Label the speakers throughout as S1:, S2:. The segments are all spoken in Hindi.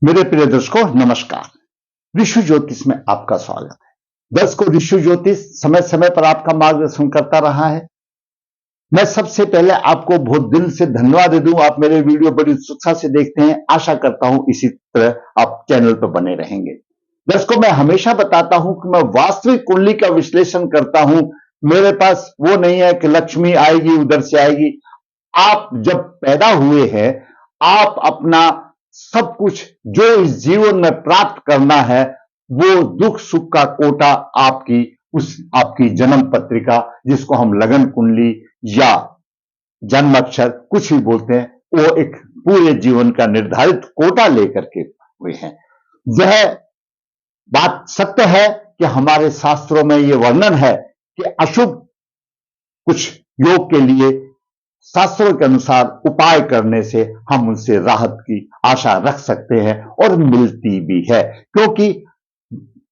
S1: मेरे प्रिय दर्शकों नमस्कार। ऋषि ज्योतिष में आपका स्वागत है। दर्शकों, ऋषि ज्योतिष समय समय पर आपका मार्गदर्शन करता रहा है। मैं सबसे पहले आपको बहुत दिल से धन्यवाद दे दूं। आप मेरे वीडियो बड़ी उत्सुकता से देखते हैं। आशा करता हूं इसी तरह आप चैनल पर बने रहेंगे। दर्शकों, मैं हमेशा बताता हूं कि मैं वास्तविक कुंडली का विश्लेषण करता हूं। मेरे पास वो नहीं है कि लक्ष्मी आएगी उधर से आएगी। आप जब पैदा हुए हैं, आप अपना सब कुछ जो इस जीवन में प्राप्त करना है, वो दुख सुख का कोटा आपकी जन्म पत्रिका, जिसको हम लगन कुंडली या जन्म अक्षर कुछ भी बोलते हैं, वो एक पूरे जीवन का निर्धारित कोटा लेकर के हुए हैं। यह बात सत्य है कि हमारे शास्त्रों में यह वर्णन है कि अशुभ कुछ योग के लिए शास्त्रों के अनुसार उपाय करने से हम उनसे राहत की आशा रख सकते हैं और मिलती भी है, क्योंकि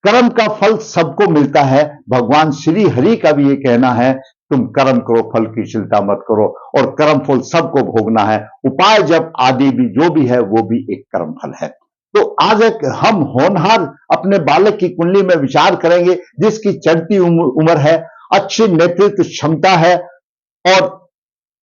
S1: कर्म का फल सबको मिलता है। भगवान श्री हरि का भी ये कहना है, तुम कर्म करो, फल की चिंता मत करो, और कर्म फल सबको भोगना है। उपाय जब आदि भी जो भी है वो भी एक कर्म फल है। तो आज एक हम होनहार अपने बालक की कुंडली में विचार करेंगे, जिसकी चढ़ती उम्र है, अच्छी नेतृत्व क्षमता है, और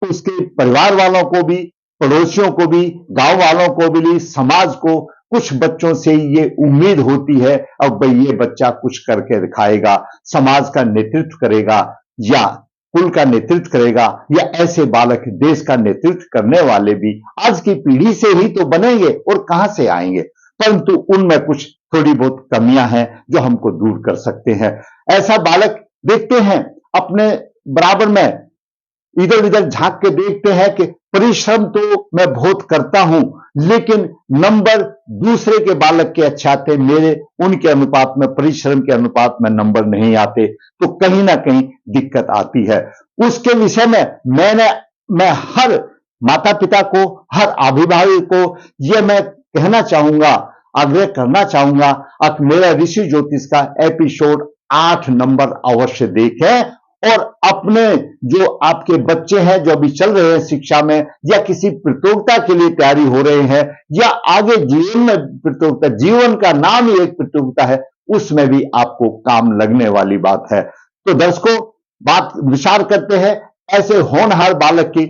S1: उसके परिवार वालों को भी, पड़ोसियों को भी, गांव वालों को भी, समाज को, कुछ बच्चों से ये उम्मीद होती है अब भाई ये बच्चा कुछ करके दिखाएगा, समाज का नेतृत्व करेगा या कुल का नेतृत्व करेगा, या ऐसे बालक देश का नेतृत्व करने वाले भी आज की पीढ़ी से ही तो बनेंगे और कहां से आएंगे। परंतु उनमें कुछ थोड़ी बहुत कमियां हैं जो हमको दूर कर सकते हैं। ऐसा बालक देखते हैं अपने बराबर में, इधर उधर झांक के देखते हैं कि परिश्रम तो मैं बहुत करता हूं, लेकिन नंबर दूसरे के बालक के अच्छे आते, मेरे उनके अनुपात में, परिश्रम के अनुपात में नंबर नहीं आते, तो कहीं ना कहीं दिक्कत आती है। उसके विषय में मैं हर माता पिता को, हर अभिभावक को यह मैं कहना चाहूंगा, आग्रह करना चाहूंगा, आप मेरा ऋषि ज्योतिष का एपिसोड 8 नंबर अवश्य देखें, और अपने जो आपके बच्चे हैं जो अभी चल रहे हैं शिक्षा में, या किसी प्रतियोगिता के लिए तैयारी हो रहे हैं, या आगे जीवन में प्रतियोगिता, जीवन का नाम ही एक प्रतियोगिता है, उसमें भी आपको काम लगने वाली बात है। तो दर्शकों, बात विचार करते हैं ऐसे होनहार बालक की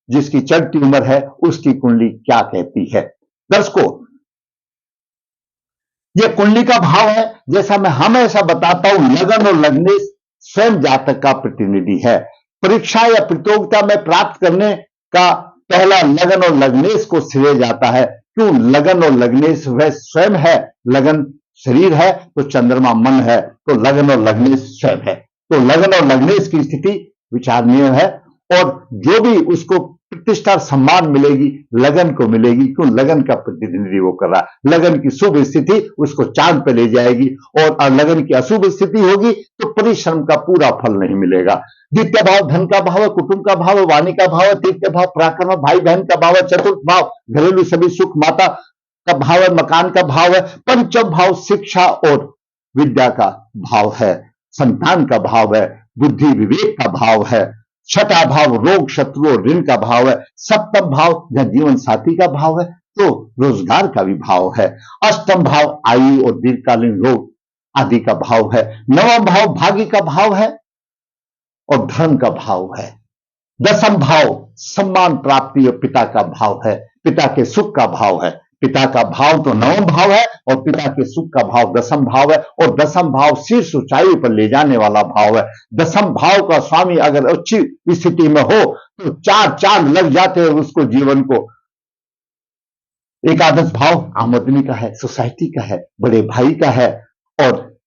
S1: जिसकी चढ़ती उम्र है, उसकी कुंडली क्या कहती है। दर्शकों, यह कुंडली का भाव है, जैसा मैं हमेशा बताता हूं, लगन और लग्नेश स्वयं जातक का प्रतिनिधि है। परीक्षा या प्रतियोगिता में प्राप्त करने का पहला लगन और लग्नेश को श्रेय जाता है। क्यों? लगन और लग्नेश वह स्वयं है। लगन शरीर है तो चंद्रमा मन है, तो लगन और लग्नेश स्वयं है। तो लगन और लग्नेश की स्थिति विचारणीय है, और जो भी उसको प्रतिष्ठा सम्मान मिलेगी लगन को मिलेगी। क्यों? लगन का प्रतिनिधि वो कर रहा है। लगन की शुभ स्थिति उसको चांद पे ले जाएगी, और लगन की अशुभ स्थिति होगी तो परिश्रम का पूरा फल नहीं मिलेगा। द्वितीय भाव धन का भाव है, कुटुंब का भाव है, वाणी का भाव है। तृतीय भाव पराक्रम, भाई बहन का भाव है। चतुर्थ भाव घरेलू सभी सुख, माता का भाव है, मकान का भाव है। पंचम भाव शिक्षा और विद्या का भाव है, संतान का भाव है, बुद्धि विवेक का भाव है। छठा भाव रोग शत्रु और ऋण का भाव है। सप्तम भाव जहां जीवन साथी का भाव है, तो रोजगार का भी भाव है। अष्टम भाव आयु और दीर्घकालीन रोग आदि का भाव है। नवम भाव भाग्य का भाव है और धर्म का भाव है। दसम भाव सम्मान प्राप्ति और पिता का भाव है, पिता के सुख का भाव है। पिता का भाव तो नवम भाव है और पिता के सुख का भाव दसम भाव है, और दसम भाव शीर्ष ऊंचाई पर ले जाने वाला भाव है। दसम भाव का स्वामी अगर अच्छी स्थिति में हो तो चार चांद लग जाते हैं उसको, जीवन को। एकादश भाव आमदनी का है, सोसाइटी का है, बड़े भाई का है, और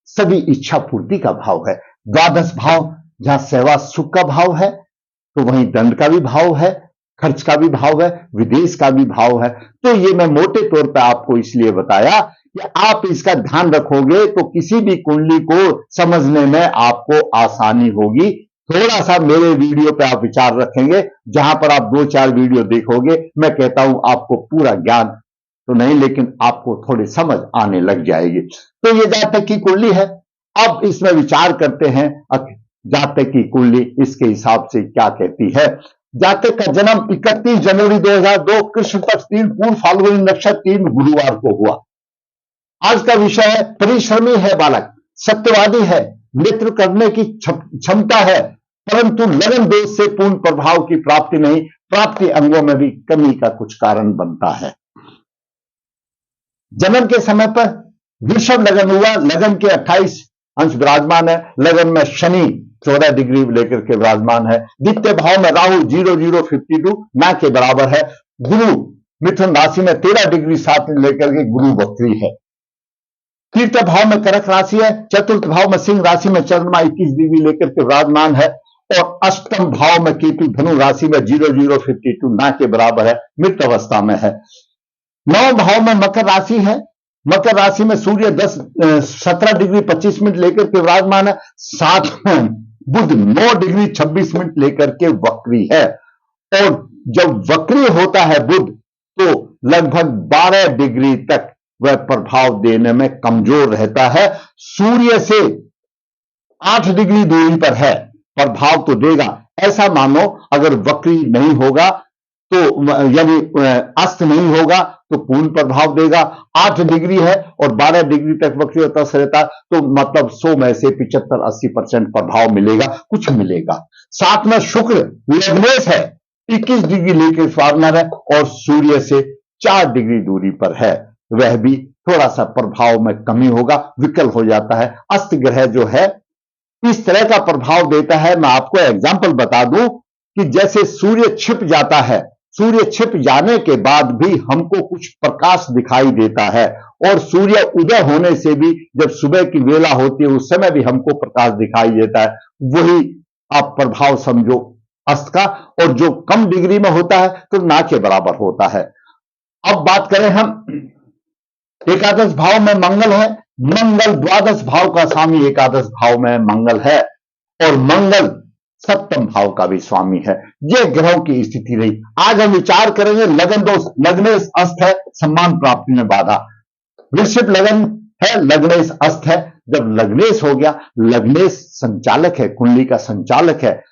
S1: सभी इच्छा पूर्ति का भाव है। द्वादश भाव जहां सेवा सुख का भाव है, तो वहीं दंड का भी भाव है, खर्च का भी भाव है, विदेश का भी भाव है। तो ये मैं मोटे तौर पर आपको इसलिए बताया कि आप इसका ध्यान रखोगे तो किसी भी कुंडली को समझने में आपको आसानी होगी। थोड़ा सा मेरे वीडियो पे आप विचार रखेंगे, जहां पर आप 2-4 वीडियो देखोगे, मैं कहता हूं आपको पूरा ज्ञान तो नहीं, लेकिन आपको थोड़ी समझ आने लग जाएगी। तो ये जातक की कुंडली है। अब इसमें विचार करते हैं जातक की कुंडली इसके हिसाब से क्या कहती है। जातक का जन्म 31 जनवरी 2002 कृष्ण पक्ष 3 पूर्व फाल्गुनी नक्षत्र 3 गुरुवार को हुआ। आज का विषय है परिश्रमी है बालक, सत्यवादी है, नेतृत्व करने की क्षमता है, परंतु लगन दोष से पूर्ण प्रभाव की प्राप्ति नहीं, प्राप्ति अंगों में भी कमी का कुछ कारण बनता है। जन्म के समय पर वृषभ लगन हुआ, लगन के 28 अंश विराजमान है, लगन में शनि 14 डिग्री लेकर के विराजमान है, द्वितीय भाव में राहु 0052 ना के बराबर है, गुरु मिथुन राशि में 13 डिग्री 7 लेकर के गुरु वक्री है, तृतीय भाव में कर्क राशि है, चतुर्थ भाव में सिंह राशि में चंद्रमा 21 डिग्री लेकर के विराजमान है, और अष्टम भाव में केतु धनु राशि में 0052 ना के बराबर है, मृत अवस्था में है। नौ भाव में मकर राशि है, मकर राशि में सूर्य 17 डिग्री 25 मिनट लेकर के विराजमान है, साथ में बुध 9 डिग्री 26 मिनट लेकर के वक्री है, और जब वक्री होता है बुध तो लगभग 12 डिग्री तक वह प्रभाव देने में कमजोर रहता है। सूर्य से 8 डिग्री दूरी पर है, प्रभाव तो देगा। ऐसा मानो अगर वक्री नहीं होगा तो यानी अस्त नहीं होगा तो पूर्ण प्रभाव देगा। 8 डिग्री है और 12 डिग्री तक वक्री होता रहता तो मतलब 100 में से 75-80% प्रभाव मिलेगा, कुछ मिलेगा। साथ में शुक्र लग्नेश है, 21 डिग्री लेकर फार्नर है और सूर्य से 4 डिग्री दूरी पर है, वह भी थोड़ा सा प्रभाव में कमी होगा, विकल हो जाता है। अस्त ग्रह जो है इस तरह का प्रभाव देता है। मैं आपको एग्जाम्पल बता दूं कि जैसे सूर्य छिप जाता है, सूर्य छिप जाने के बाद भी हमको कुछ प्रकाश दिखाई देता है, और सूर्य उदय होने से भी जब सुबह की वेला होती है उस समय भी हमको प्रकाश दिखाई देता है। वही आप प्रभाव समझो अस्त का, और जो कम डिग्री में होता है तो ना के बराबर होता है। अब बात करें हम, एकादश भाव में मंगल है, मंगल द्वादश भाव का स्वामी एकादश भाव में मंगल है, और मंगल सप्तम भाव का भी स्वामी है। यह ग्रहों की स्थिति रही। आज हम विचार करेंगे लगन दोष, लग्नेश अस्त है, सम्मान प्राप्ति में बाधा। वृश्चिक लगन है, लग्नेश अस्त है। जब लग्नेश हो गया, लग्नेश संचालक है, कुंडली का संचालक है,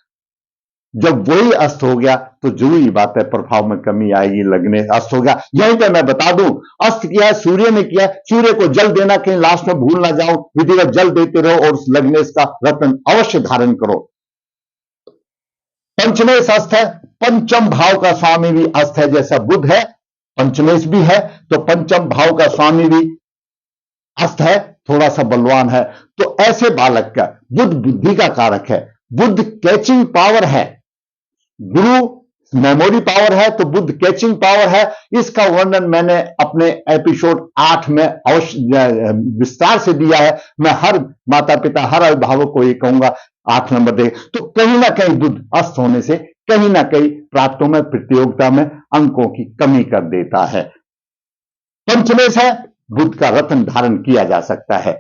S1: जब वही अस्त हो गया तो जरूरी बात है प्रभाव में कमी आएगी। लगने अस्त हो गया, यहीं पे मैं बता दूं, अस्त किया है सूर्य ने किया, सूर्य को जल देना कहीं लास्ट में भूल ना जाओ, विधिवत जल देते रहो और उस लग्नेश का रत्न अवश्य धारण करो। पंचमेश अस्त है, पंचम भाव का स्वामी भी अस्त है, जैसा बुध है पंचमेश भी है तो पंचम भाव का स्वामी भी अस्त है, थोड़ा सा बलवान है। तो ऐसे बालक का बुध बुद्धि का कारक है, बुध कैचिंग पावर है, गुरु मेमोरी पावर है तो बुध कैचिंग पावर है। इसका वर्णन मैंने अपने एपिसोड 8 में अवश्य विस्तार से दिया है। मैं हर माता पिता, हर अभिभावक को ये कहूंगा 8 नंबर दे। तो कहीं ना कहीं बुध अस्त होने से कहीं ना कहीं प्राप्तों में, प्रतियोगिता में अंकों की कमी कर देता है। पंचमेश है, बुध का रत्न धारण किया जा सकता है।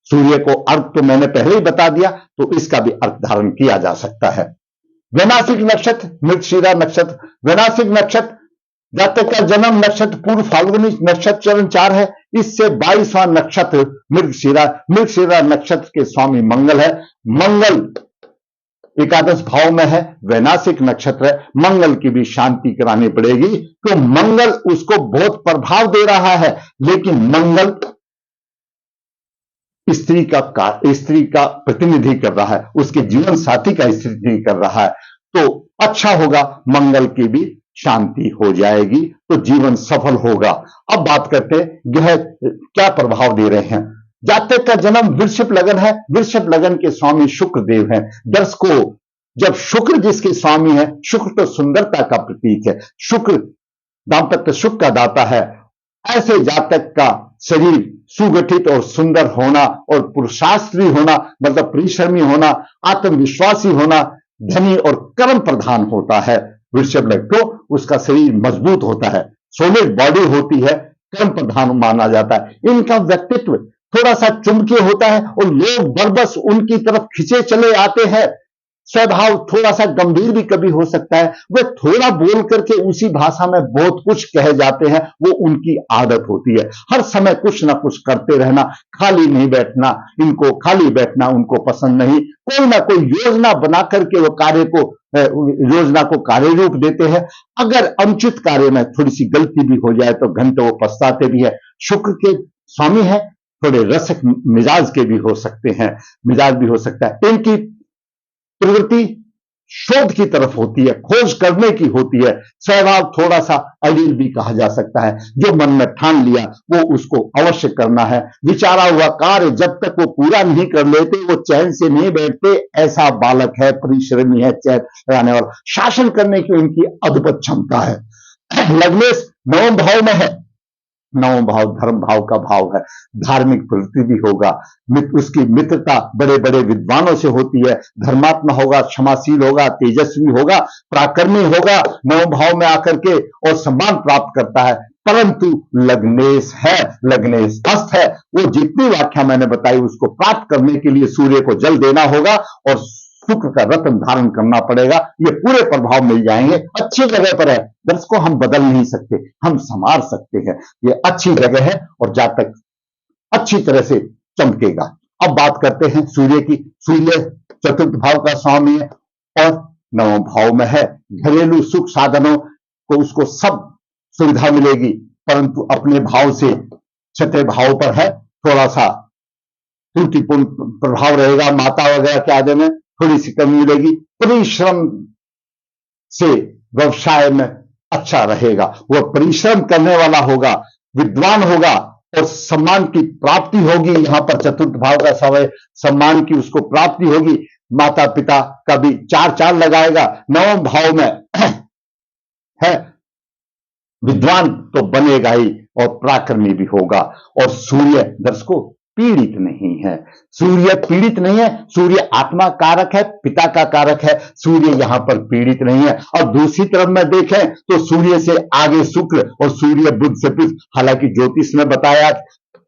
S1: सूर्य को अर्घ तो मैंने पहले ही बता दिया, तो इसका भी अर्घ धारण किया जा सकता है। वैनाशिक नक्षत्र, मृगशिरा नक्षत्र, वैनाशिक नक्षत्र जातक का जन्म नक्षत्र पूर्व फाल्गुनी नक्षत्र चरण 4 है, इससे 22वां नक्षत्र मृगशिरा, मृगशिरा नक्षत्र के स्वामी मंगल है। मंगल एकादश भाव में है, वैनाशिक नक्षत्र है, मंगल की भी शांति करानी पड़ेगी। तो मंगल उसको बहुत प्रभाव दे रहा है, लेकिन मंगल स्त्री का प्रतिनिधि कर रहा है, उसके जीवन साथी का स्थिति कर रहा है, तो अच्छा होगा, मंगल की भी शांति हो जाएगी तो जीवन सफल होगा। अब बात करते हैं ग्रह क्या प्रभाव दे रहे हैं। जातक का जन्म वृषभ लगन है, वृषभ लगन के स्वामी शुक्र देव हैं। दर्शकों, जब शुक्र जिसके स्वामी है, शुक्र तो सुंदरता का प्रतीक है, शुक्र दाम्पत्य सुख का दाता है। ऐसे जातक का शरीर सुगठित और सुंदर होना और पुरुषार्थी होना, मतलब परिश्रमी होना, आत्मविश्वासी होना, धनी और कर्म प्रधान होता है। वृषभ लग्न तो उसका शरीर मजबूत होता है, सॉलिड बॉडी होती है, कर्म प्रधान माना जाता है। इनका व्यक्तित्व थोड़ा सा चुंबकीय होता है और लोग बरबस उनकी तरफ खिंचे चले आते हैं। स्वभाव थोड़ा सा गंभीर भी कभी हो सकता है। वे थोड़ा बोल करके उसी भाषा में बहुत कुछ कह जाते हैं, वो उनकी आदत होती है। हर समय कुछ ना कुछ करते रहना, खाली नहीं बैठना, इनको खाली बैठना उनको पसंद नहीं। कोई ना कोई योजना बना करके वो कार्य को योजना को कार्य रूप देते हैं। अगर अनुचित कार्य में थोड़ी सी गलती भी हो जाए तो घंटों वो पछताते भी है। शुक्र के स्वामी है, थोड़े रसिक मिजाज के भी हो सकते हैं, मिजाज भी हो सकता है। इनकी प्रवृत्ति शोध की तरफ होती है, खोज करने की होती है। स्वभाव थोड़ा सा अड़ियल भी कहा जा सकता है। जो मन में ठान लिया वो उसको अवश्य करना है। विचारा हुआ कार्य जब तक वो पूरा नहीं कर लेते वो चैन से नहीं बैठते। ऐसा बालक है, परिश्रमी है, चैन लगाने वाला, शासन करने की उनकी अद्भुत क्षमता है। लग्नेश नवम भाव में है। नवम भाव धर्म भाव का भाव है। धार्मिक प्रवृत्ति भी होगा, उसकी मित्रता बड़े बड़े विद्वानों से होती है। धर्मात्मा होगा, क्षमाशील होगा, तेजस्वी होगा, पराक्रमी होगा, नवम भाव में आकर के और सम्मान प्राप्त करता है। परंतु लग्नेश है, लग्नेश अस्त है। वो जितनी व्याख्या मैंने बताई उसको प्राप्त करने के लिए सूर्य को जल देना होगा और शुक्र का रत्न धारण करना पड़ेगा। ये पूरे प्रभाव मिल जाएंगे। अच्छी जगह पर है, दर्शकों हम बदल नहीं सकते, हम संवार सकते हैं। ये अच्छी जगह है और जातक अच्छी तरह से चमकेगा। अब बात करते हैं सूर्य की। सूर्य चतुर्थ भाव का स्वामी है और नवम भाव में है। घरेलू सुख साधनों को उसको सब सुविधा मिलेगी, परंतु अपने भाव से छठे भाव पर है, थोड़ा सा त्रुटिपूर्ण प्रभाव रहेगा। माता वगैरह के आदि में थोड़ी सी कमी मिलेगी। परिश्रम से व्यवसाय में अच्छा रहेगा, वह परिश्रम करने वाला होगा, विद्वान होगा और सम्मान की प्राप्ति होगी। यहां पर चतुर्थ भाव का समय सम्मान की उसको प्राप्ति होगी। माता पिता का भी चार चार लगाएगा। नवम भाव में है, विद्वान तो बनेगा ही और पराक्रमी भी होगा। और सूर्य दर्शकों पीड़ित नहीं है, सूर्य पीड़ित नहीं है। सूर्य आत्मा कारक है, पिता का कारक है। सूर्य यहां पर पीड़ित नहीं है। और दूसरी तरफ में देखें तो सूर्य से आगे शुक्र और सूर्य बुध से बुध। हालांकि ज्योतिष में बताया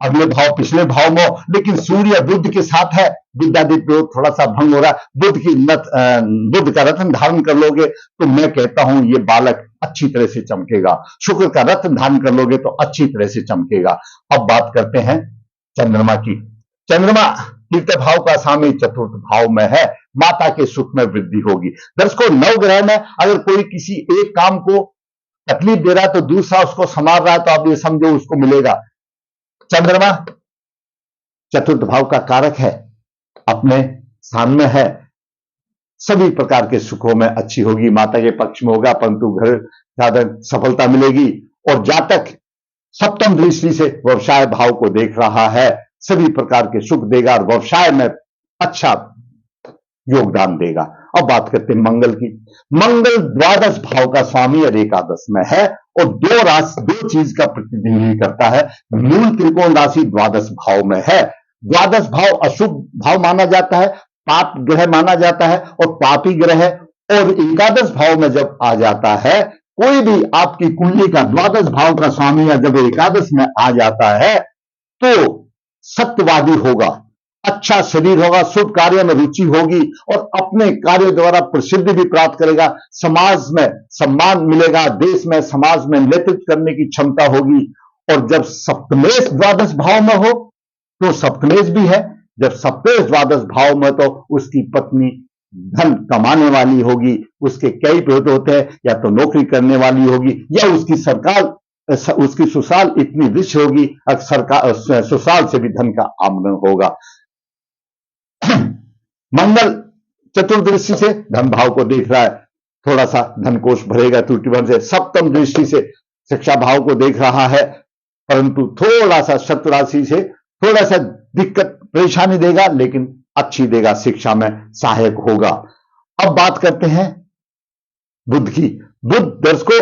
S1: अगले भाव पिछले भाव में, लेकिन सूर्य बुध के साथ है। विद्यादित्य थोड़ा सा भंग हो रहा है। बुध का रत्न धारण कर लोगे तो मैं कहता हूं ये बालक अच्छी तरह से चमकेगा। शुक्र का रत्न धारण कर लोगे तो अच्छी तरह से चमकेगा। अब बात करते हैं चंद्रमा की। चंद्रमा तीसरे भाव का स्वामी चतुर्थ भाव में है। माता के सुख में वृद्धि होगी। दर्शकों नव ग्रह में अगर कोई किसी एक काम को तकलीफ दे रहा है तो दूसरा उसको संभाल रहा है, तो आप ये समझो उसको मिलेगा। चंद्रमा चतुर्थ भाव का कारक है, अपने स्थान में है। सभी प्रकार के सुखों में अच्छी होगी, माता के पक्ष में होगा, परंतु घर ज्यादा सफलता मिलेगी। और जातक सप्तम दृष्टि से व्यवसाय भाव को देख रहा है, सभी प्रकार के सुख देगा और व्यवसाय में अच्छा योगदान देगा। अब बात करते हैं मंगल की। मंगल द्वादश भाव का स्वामी और एकादश में है और दो चीज का प्रतिनिधित्व करता है। मूल त्रिकोण राशि द्वादश भाव में है। द्वादश भाव अशुभ भाव माना जाता है, पाप ग्रह माना जाता है और पापी ग्रह है। और एकादश भाव में जब आ जाता है, कोई भी आपकी कुंडली का द्वादश भाव का स्वामी या जब एकादश में आ जाता है तो सत्यवादी होगा, अच्छा शरीर होगा, शुभ कार्य में रुचि होगी और अपने कार्य द्वारा प्रसिद्धि भी प्राप्त करेगा। समाज में सम्मान मिलेगा, देश में समाज में नेतृत्व करने की क्षमता होगी। और जब सप्तमेश द्वादश भाव में हो तो सप्तमेश भी है, जब सप्तमेश द्वादश भाव में तो उसकी पत्नी धन कमाने वाली होगी। उसके कई प्रयोग होते हैं, या तो नौकरी करने वाली होगी या उसकी ससुराल इतनी रिच होगी, सरकार ससुराल से भी धन का आमदन होगा। मंगल चतुर्दृष्टि से धन भाव को देख रहा है, थोड़ा सा धन कोष भरेगा त्रुटिबंध से। सप्तम दृष्टि से शिक्षा भाव को देख रहा है, परंतु थोड़ा सा शत्रु राशि से थोड़ा सा दिक्कत परेशानी देगा, लेकिन अच्छी देगा, शिक्षा में सहायक होगा। अब बात करते हैं बुध की। बुध दर्शकों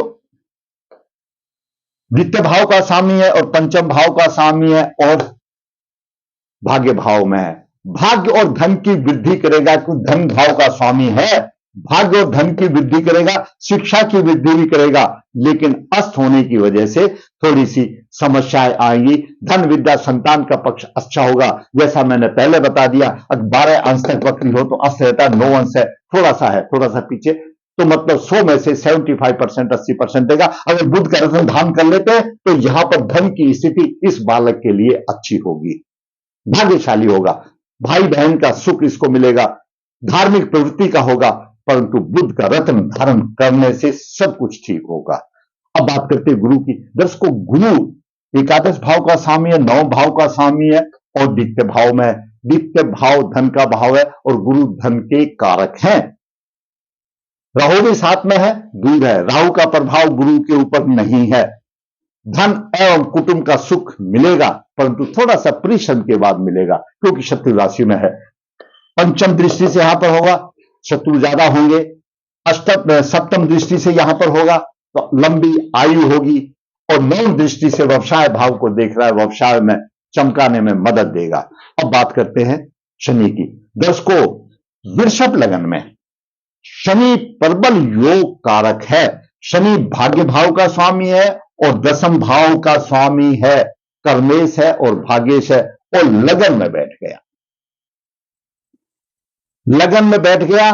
S1: द्वितीय भाव का स्वामी है और पंचम भाव का स्वामी है और भाग्य भाव में है। भाग्य और धन की वृद्धि करेगा, क्योंकि धन भाव का स्वामी है भाग्य और धन की वृद्धि करेगा, शिक्षा की वृद्धि भी करेगा, लेकिन अस्त होने की वजह से थोड़ी सी समस्याएं आएंगी। धन विद्या संतान का पक्ष अच्छा होगा, जैसा मैंने पहले बता दिया। अगर 12 अंश तक वक्री हो तो अस्त रहता है, 9 अंश है, थोड़ा सा पीछे, तो मतलब 100 में से 75% 80% देगा। अगर बुध का रत्न धारण कर लेते हैं तो यहां पर धन की स्थिति इस बालक के लिए अच्छी होगी, भाग्यशाली होगा। भाई बहन का सुख इसको मिलेगा, धार्मिक प्रवृत्ति का होगा, परंतु बुध का रत्न धारण करने से सब कुछ ठीक होगा। अब बात करते हैं गुरु की। दर्शकों, गुरु एकादश भाव का स्वामी है, 9 भाव का स्वामी है और द्वितीय भाव में है। द्वितीय भाव धन का भाव है और गुरु धन के कारक हैं। राहु भी साथ में है, दूर है। राहु का प्रभाव गुरु के ऊपर नहीं है। धन एवं कुटुंब का सुख मिलेगा, परंतु थोड़ा सा परिश्रम के बाद मिलेगा, क्योंकि शत्रु राशि में है। पंचम दृष्टि से यहां पर होगा, शत्रु ज्यादा होंगे। सप्तम दृष्टि से यहां पर होगा तो लंबी आयु होगी। और नौम दृष्टि से व्यवसाय भाव को देख रहा है, व्यवसाय में चमकाने में मदद देगा। अब बात करते हैं शनि की। दर्शकों, वृषभ लगन में शनि प्रबल योग कारक है। शनि भाग्य भाव का स्वामी है और दशम भाव का स्वामी है, कर्मेश है और भाग्येश है, और लगन में बैठ गया। लगन में बैठ गया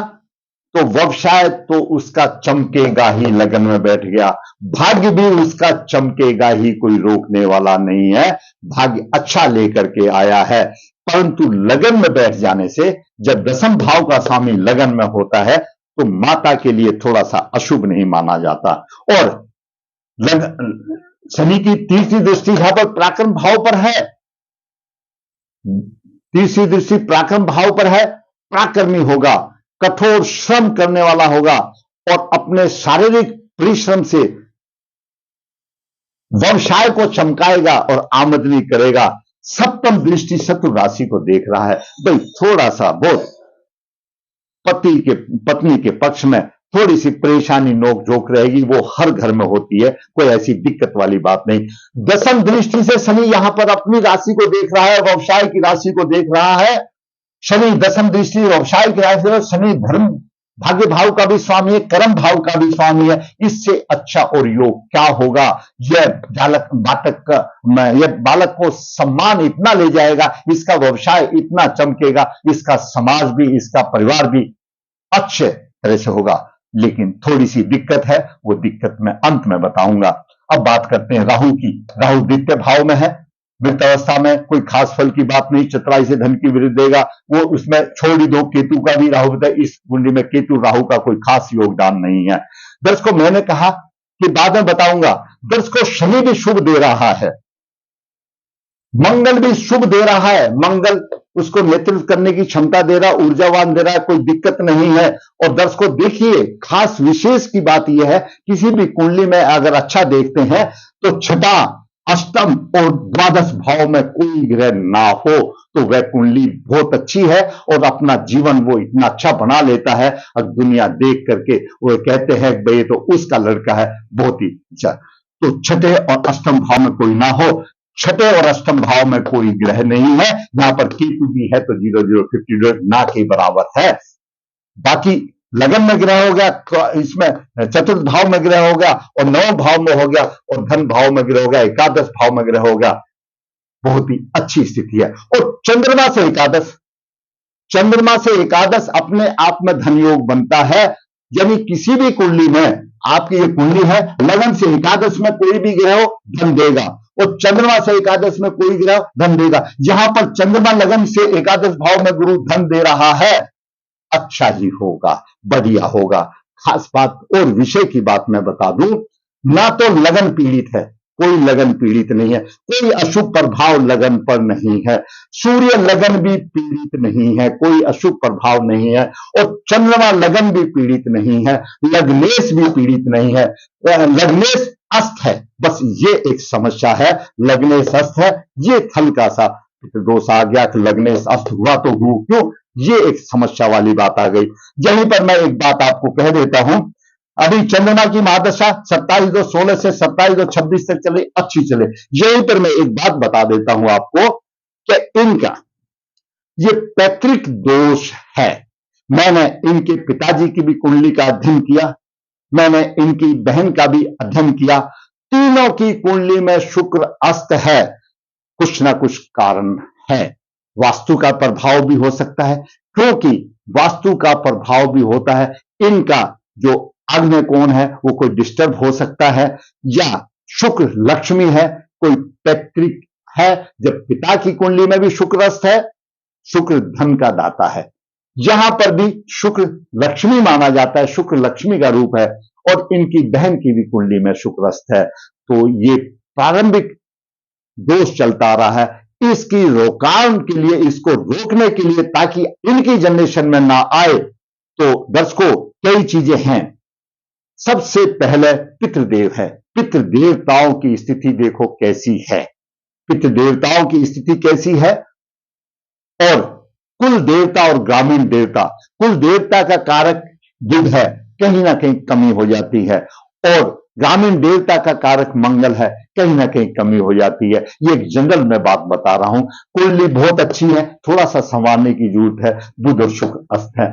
S1: तो व्यवसाय तो उसका चमकेगा ही, लगन में बैठ गया। भाग्य भी उसका चमकेगा ही, कोई रोकने वाला नहीं है। भाग्य अच्छा लेकर के आया है, परंतु लगन में बैठ जाने से, जब दशम भाव का स्वामी लगन में होता है तो माता के लिए थोड़ा सा अशुभ नहीं माना जाता। और शनि की तीसरी दृष्टि यहां पर पराक्रम भाव पर है। तीसरी दृष्टि पराक्रम भाव पर है। पराक्रमी होगा, कठोर श्रम करने वाला होगा और अपने शारीरिक परिश्रम से व्यवसाय को चमकाएगा और आमदनी करेगा। सप्तम दृष्टि शत्रु राशि को देख रहा है। भाई थोड़ा सा बहुत पत्नी के पक्ष में थोड़ी सी परेशानी नोक-झोंक रहेगी, वो हर घर में होती है, कोई ऐसी दिक्कत वाली बात नहीं। दशम दृष्टि से शनि यहां पर अपनी राशि को देख रहा है, व्यवसाय की राशि को देख रहा है। शनि दशम दृष्टि व्यवसाय की राशि है। शनि धर्म भाग्य भाव का भी स्वामी है, कर्म भाव का भी स्वामी है। इससे अच्छा और योग क्या होगा। यह बालक को सम्मान इतना ले जाएगा, इसका व्यवसाय इतना चमकेगा, इसका समाज भी, इसका परिवार भी अच्छे तरह से होगा। लेकिन थोड़ी सी दिक्कत है, वो दिक्कत मैं अंत में बताऊंगा। अब बात करते हैं राहु की। राहु द्वितीय भाव में है। वृत्त अवस्था में कोई खास फल की बात नहीं, चतुराई से धन की वृद्धि देगा। वो उसमें छोड़ ही दो, केतु का भी राहु है। इस कुंडली में केतु राहु का कोई खास योगदान नहीं है। दर्शकों, मैंने कहा कि बाद में बताऊंगा। दर्शकों, शनि भी शुभ दे रहा है, मंगल भी शुभ दे रहा है। मंगल उसको नेतृत्व करने की क्षमता दे रहा, ऊर्जावान दे रहा है, कोई दिक्कत नहीं है। और दर्शकों देखिए, खास विशेष की बात यह है, किसी भी कुंडली में अगर अच्छा देखते हैं तो छठा, अष्टम और द्वादश भाव में कोई ग्रह ना हो तो वह कुंडली बहुत अच्छी है और अपना जीवन वो इतना अच्छा बना लेता है और दुनिया देख करके वो कहते हैं भाई तो उसका लड़का है, बहुत ही अच्छा। तो छठे और अष्टम भाव में कोई ना हो। छठे और अष्टम भाव में कोई ग्रह नहीं है। यहां पर केतु भी है तो 0050 ना के बराबर है। बाकी लगन में ग्रह हो गया तो इसमें चतुर्थ भाव में ग्रह हो गया और 9 भाव में हो गया और धन भाव में ग्रह हो गया, एकादश भाव में ग्रह हो गया। बहुत ही अच्छी स्थिति है। और चंद्रमा से एकादश अपने आप में धन योग बनता है। यानी किसी भी कुंडली में, आपकी ये कुंडली है, लगन से एकादश में कोई भी ग्रह हो धन देगा और चंद्रमा से एकादश में कोई ग्रह धन देगा। जहां पर चंद्रमा लगन से एकादश भाव में गुरु धन दे रहा है, अच्छा ही होगा, बढ़िया होगा। खास बात और विषय की बात मैं बता दूं, ना तो लगन पीड़ित है, कोई लगन पीड़ित नहीं है, कोई अशुभ प्रभाव लगन पर नहीं है। सूर्य लगन भी पीड़ित नहीं है, कोई अशुभ प्रभाव नहीं है। और चंद्रमा लगन भी पीड़ित नहीं है, लग्नेश भी पीड़ित नहीं है। लग्नेश अस्त है, बस ये एक समस्या है। लग्नेश अस्त है, ये हल्का सा दोष आ गया कि लग्नेश अस्त हुआ तो क्यों, ये एक समस्या वाली बात आ गई। यहीं पर मैं एक बात आपको कह देता हूं। अभी चंद्रमा की महादशा 27/2/16 से 27/2/26 तक चले, अच्छी चले। यहीं पर मैं एक बात बता देता हूं आपको कि इनका ये पैतृक दोष है। मैंने इनके पिताजी की भी कुंडली का अध्ययन किया, मैंने इनकी बहन का भी अध्ययन किया। तीनों की कुंडली में शुक्र अस्त है। कुछ ना कुछ कारण है। वास्तु का प्रभाव भी हो सकता है, क्योंकि वास्तु का प्रभाव भी होता है। इनका जो आग्नेय कोण है वो कोई डिस्टर्ब हो सकता है, या शुक्र लक्ष्मी है, कोई पैतृक है। जब पिता की कुंडली में भी शुक्र अस्त है, शुक्र धन का दाता है। यहां पर भी शुक्र लक्ष्मी माना जाता है, शुक्र लक्ष्मी का रूप है, और इनकी बहन की भी कुंडली में शुक्र अस्त है। तो ये प्रारंभिक दोष चलता आ रहा है। इसकी रोकथाम के लिए, इसको रोकने के लिए, ताकि इनकी जनरेशन में ना आए, तो दर्शकों कई चीजें हैं। सबसे पहले पितृदेव है। पितृदेवताओं की स्थिति देखो कैसी है। पितृदेवताओं की स्थिति कैसी है, और कुल देवता और ग्रामीण देवता। कुल देवता का कारक बुध है, कहीं ना कहीं कमी हो जाती है, और ग्रामीण देवता का कारक मंगल है, कहीं ना कहीं कमी हो जाती है। ये एक जनरल में बात बता रहा हूं। कुंडली बहुत अच्छी है, थोड़ा सा संवारने की जरूरत है। बुध और शुक्र अस्त है,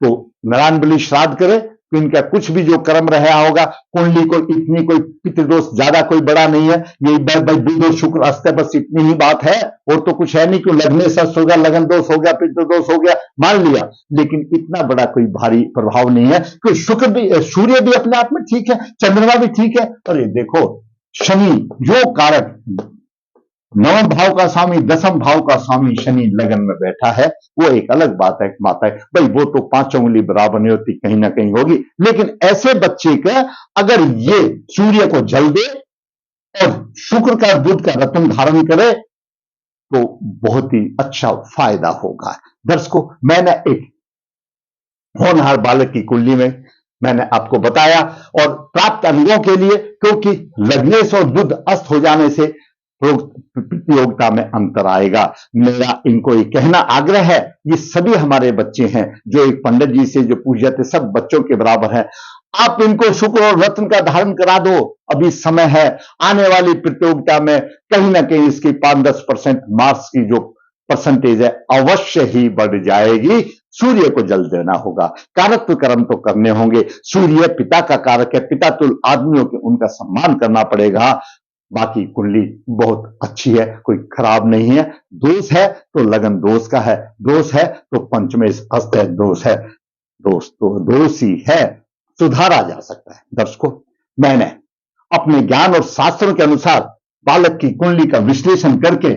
S1: तो नारायण बलि श्राद्ध करें, तो इनका कुछ भी जो कर्म रहा होगा, कुंडली को इतनी कोई पितृदोष ज्यादा कोई बड़ा नहीं है। यही भाई बुध और शुक्र अस्त है, बस इतनी ही बात है, और तो कुछ है नहीं। क्यों लगने सस्त हो गया, लगन दोष हो गया, पितृदोष हो गया, मान लिया, लेकिन इतना बड़ा कोई भारी प्रभाव नहीं है। क्योंकि शुक्र भी, सूर्य भी अपने आप में ठीक है, चंद्रमा भी ठीक है। और ये देखो शनि जो कारक नवम भाव का स्वामी, दसम भाव का स्वामी शनि लगन में बैठा है, वो एक अलग बात है। माता है भाई, वो तो 5 उंगली बराबर नहीं होती, कहीं ना कहीं होगी। लेकिन ऐसे बच्चे का अगर ये सूर्य को जल दे और शुक्र का बुध का रत्न धारण करे, तो बहुत ही अच्छा फायदा होगा। दर्शकों, मैंने एक होनहार बालक की कुंडली में मैंने आपको बताया, और प्राप्त अंगों के लिए, क्योंकि लग्नेश और बुध अस्त हो जाने से प्रतियोगिता में अंतर आएगा। मेरा इनको ये कहना आग्रह है, ये सभी हमारे बच्चे हैं, जो एक पंडित जी से जो पूछ जाते, सब बच्चों के बराबर हैं। आप इनको शुक्र और रत्न का धारण करा दो, अभी समय है। आने वाली प्रतियोगिता में कहीं ना कहीं इसकी 5-10% मार्क्स की जो परसेंटेज है अवश्य ही बढ़ जाएगी। सूर्य को जल देना होगा, कारत्व कर्म तो करने होंगे। सूर्य पिता का कारक है, पिता तुल्य आदमियों के उनका सम्मान करना पड़ेगा। बाकी कुंडली बहुत अच्छी है, कोई खराब नहीं है। दोष है तो लगन दोष का है, दोष है तो पंचमे अस्त है, दोष है, दोष तो दोष ही है, सुधारा जा सकता है। दर्शकों, मैंने अपने ज्ञान और शास्त्रों के अनुसार बालक की कुंडली का विश्लेषण करके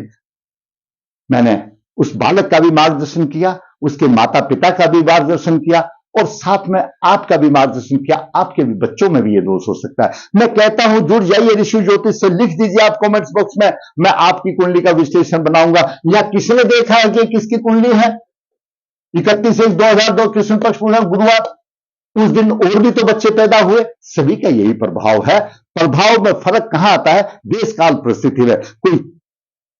S1: मैंने उस बालक का भी मार्गदर्शन किया, उसके माता पिता का भी मार्गदर्शन किया, और साथ में आपका भी मार्गदर्शन किया। आपके भी बच्चों में भी ये दोष हो सकता है। मैं कहता हूं जुड़ जाइए ऋषि ज्योतिष से, लिख दीजिए आप कमेंट्स बॉक्स में, मैं आपकी कुंडली का विश्लेषण बनाऊंगा। या किसने देखा है कि किसकी कुंडली है 31/1/2002 कृष्ण पक्ष पूर्णिमा गुरुवार, उस दिन और भी तो बच्चे पैदा हुए। सभी का यही प्रभाव है। प्रभाव में फर्क कहां आता है? देश काल परिस्थिति में। कोई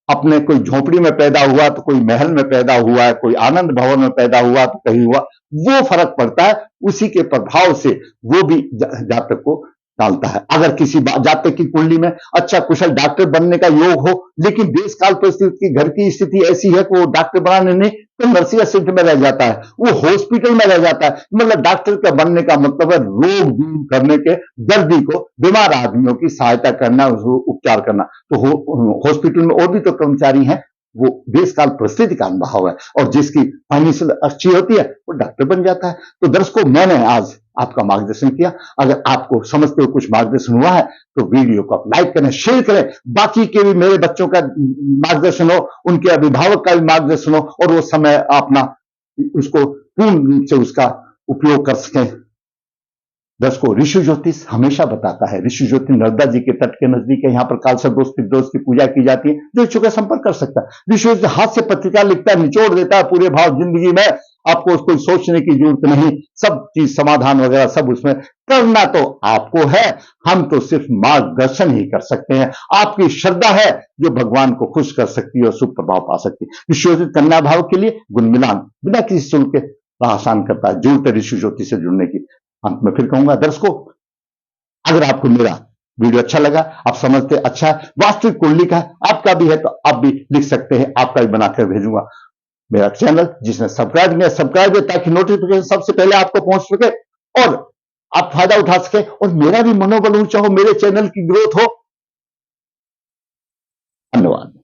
S1: अपने कोई झोपड़ी में पैदा हुआ तो कोई महल में पैदा हुआ है, कोई आनंद भवन में पैदा हुआ तो कहीं हुआ, वो फर्क पड़ता है। उसी के प्रभाव से वो भी जातक को डालता है। अगर किसी जातक की कुंडली में अच्छा कुशल डॉक्टर बनने का योग हो, लेकिन देश काल परिस्थिति, घर की स्थिति ऐसी है कि वो डॉक्टर बनाने नहीं, तो नर्सिंग असिस्टेंट में रह जाता है, वो हॉस्पिटल में रह जाता है। मतलब डॉक्टर का बनने का मतलब है रोग दूर करने के, दर्दी को, बीमार आदमियों की सहायता करना, उसको उपचार करना। तो हॉस्पिटल में और भी तो कर्मचारी हैं, वो देश काल परिस्थिति का अनुभव है, और जिसकी फाइनेंशियल अच्छी होती है वो डॉक्टर बन जाता है। तो दर्शकों, मैंने आज आपका मार्गदर्शन किया। अगर आपको समझते हो कुछ मार्गदर्शन हुआ है तो वीडियो को आप लाइक करें, शेयर करें। बाकी के भी मेरे बच्चों का मार्गदर्शन हो, उनके अभिभावक का भी मार्गदर्शन हो, और वो समय अपना उसको पूर्ण रूप से उसका उपयोग कर सकें। दर्शकों, ऋषि ज्योतिष हमेशा बताता है, ऋषि ज्योतिष नर्मदा जी के तट के नजदीक है। यहाँ पर काल सर्प दोष, पितृदोष की पूजा की जाती है। जो इच्छुक है संपर्क कर सकता है। ऋषि ज्योतिष हाथ से पत्रिका लिखता है, निचोड़ देता है पूरे भाव जिंदगी में। आपको उसको सोचने की जरूरत नहीं, सब चीज समाधान वगैरह सब उसमें। करना तो आपको है, हम तो सिर्फ मार्गदर्शन ही कर सकते हैं। आपकी श्रद्धा है जो भगवान को खुश कर सकती है और शुभ प्रभाव पा सकती है। ऋषि ज्योतिष कन्या भाव के लिए गुण मिलान बिना किसी शुल्क के आसान करता है। जुड़ते ऋषि ज्योतिष से जुड़ने की। अंत में फिर कहूंगा, दर्शकों, अगर आपको मेरा वीडियो अच्छा लगा, आप समझते अच्छा है, वास्तविक कुंडली का आपका भी है, तो आप भी लिख सकते हैं, आपका भी बनाकर भेजूंगा। मेरा चैनल जिसने सब्सक्राइब किया सब्सक्राइब किया, ताकि नोटिफिकेशन सबसे पहले आपको पहुंच सके और आप फायदा उठा सके और मेरा भी मनोबल ऊंचा हो, मेरे चैनल की ग्रोथ हो। धन्यवाद।